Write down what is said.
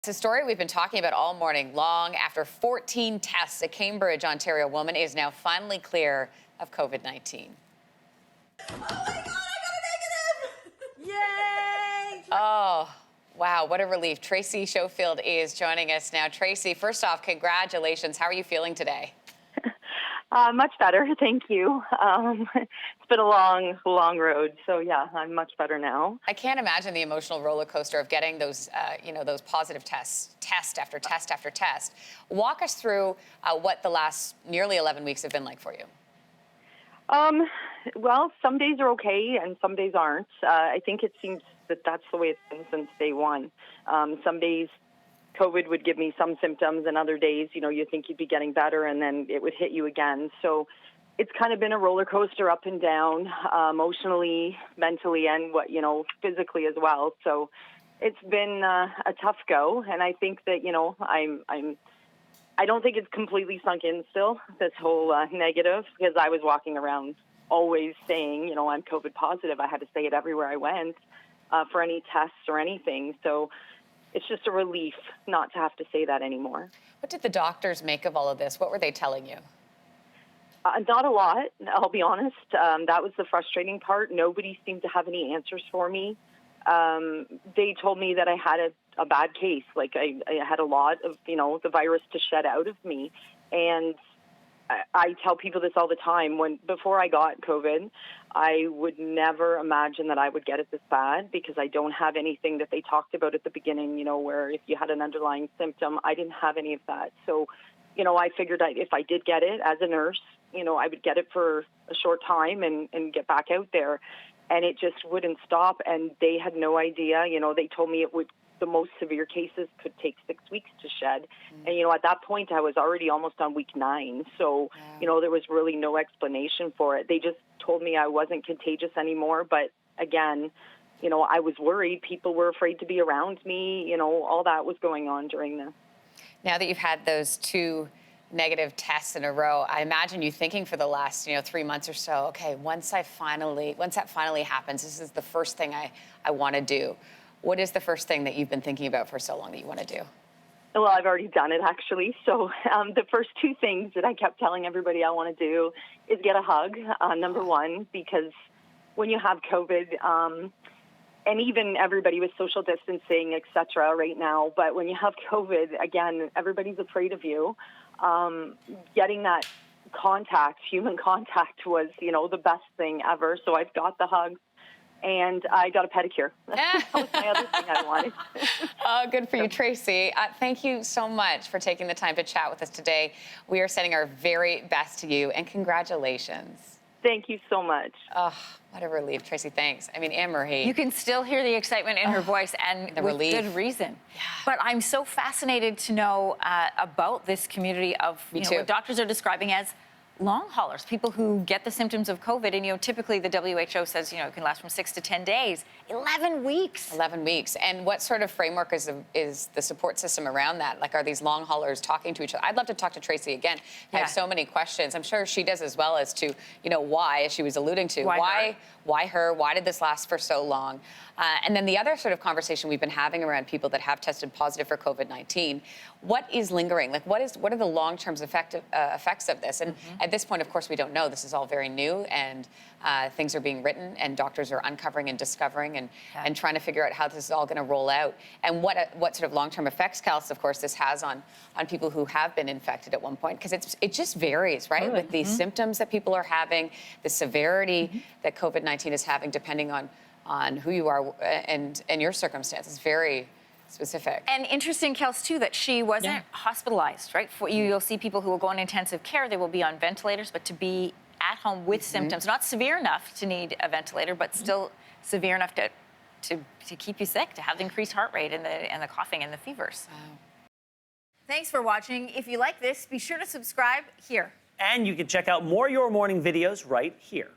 It's a story we've been talking about all morning long. After 14 tests, a Cambridge, Ontario woman is now finally clear of COVID-19. Oh my God, I got a negative! Yay! Oh, wow, what a relief. Tracy Schofield is joining us now. Tracy, first off, congratulations. How are you feeling today? Much better, thank you. It's been a long road, so yeah, I'm much better now. I can't imagine the emotional roller coaster of getting those, those positive tests, test after test after test. Walk us through what the last nearly 11 weeks have been like for you. Well, some days are okay and some days aren't. I think it seems that that's the way it's been since day one. Some days COVID would give me some symptoms, and other days, you think you'd be getting better, and then it would hit you again. So it's kind of been a roller coaster up and down, emotionally, mentally, and physically as well. So it's been a tough go, and I think that I don't think it's completely sunk in still, this whole negative, because I was walking around always saying, I'm COVID positive. I had to say it everywhere I went for any tests or anything. So it's just a relief not to have to say that anymore. What did the doctors make of all of this? What were they telling you? Not a lot, I'll be honest. That was the frustrating part. Nobody seemed to have any answers for me. They told me that I had a bad case, like I had a lot of, the virus to shed out of me. And I tell people this all the time. Before I got COVID, I would never imagine that I would get it this bad, because I don't have anything that they talked about at the beginning, where if you had an underlying symptom, I didn't have any of that. So, I figured if I did get it as a nurse, I would get it for a short time and get back out there. And it just wouldn't stop. And they had no idea. They told me the most severe cases could take 6 weeks to shed. And, at that point, I was already almost on week 9. So, there was really no explanation for it. They just told me I wasn't contagious anymore. But again, I was worried. People were afraid to be around me. All that was going on during this. Now that you've had those 2 negative tests in a row, I imagine you thinking for the last, 3 months or so, okay, once that finally happens, this is the first thing I want to do. What is the first thing that you've been thinking about for so long that you want to do? Well, I've already done it, actually. So the first 2 things that I kept telling everybody I want to do is get a hug, number one, because when you have COVID, and even everybody with social distancing, et cetera, right now, but when you have COVID, again, everybody's afraid of you. Getting that contact, human contact, was, the best thing ever. So I've got the hugs. And I got a pedicure. That was my other thing I wanted. Oh, good for you, Tracy. Thank you so much for taking the time to chat with us today. We are sending our very best to you, and congratulations. Thank you so much. Oh, what a relief, Tracy. Thanks. I mean, Anne-Marie. You can still hear the excitement in her voice, and with relief. good reason. Yeah. But I'm so fascinated to know about this community of what doctors are describing as long haulers, people who get the symptoms of COVID, and typically the WHO says it can last from 6 to 10 days. 11 weeks. 11 weeks. And what sort of framework is the support system around that? Like, are these long haulers talking to each other? I'd love to talk to Tracy again. I have so many questions. I'm sure she does as well, as to why, as she was alluding to, why her? Why did this last for so long? And then the other sort of conversation we've been having around people that have tested positive for COVID-19. What is lingering? Like, what are the long-term effects of this? And at this point, of course, we don't know. This is all very new, and things are being written, and doctors are uncovering and discovering and trying to figure out how this is all going to roll out, and what sort of long-term effects, Kelsey, of course, this has on people who have been infected at one point, because it just varies, right? With the symptoms that people are having, the severity that COVID-19 is having, depending on who you are and your circumstances. Very specific. And interesting, Kelsey, too, that she wasn't hospitalized, right? You'll see people who will go on intensive care, they will be on ventilators, but to be at home with symptoms, not severe enough to need a ventilator, but still severe enough to keep you sick, to have the increased heart rate and the coughing and the fevers. Wow. Thanks for watching. If you like this, be sure to subscribe here. And you can check out more Your Morning videos right here.